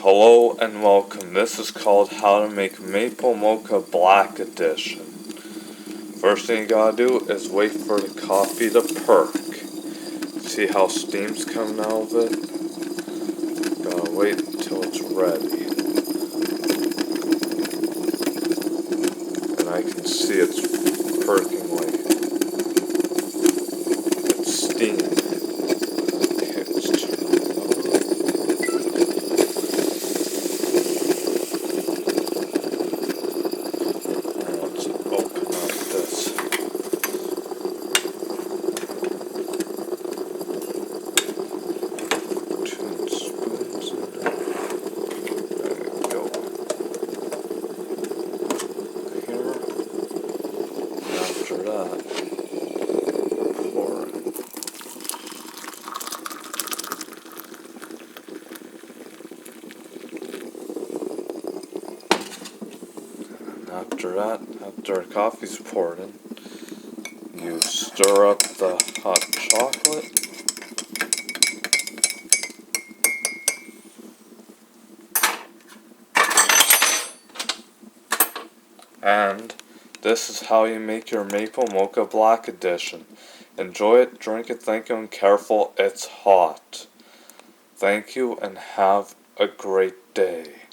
Hello and welcome. This is called How to Make Maple Mocha Black Edition. First thing you gotta do is wait for the coffee to perk. See how steam's coming out of it? Gotta wait until it's ready. And I can see it's perking like it's steaming. Okay, let's turn it on. Let's open up this. Two spoons in there. There we go. Here. And after that, pour it. After that, after coffee's poured in, you stir up the hot chocolate. And this is how you make your Maple Mocha Black Edition. Enjoy it, drink it, thank you, and careful, it's hot. Thank you and have a great day.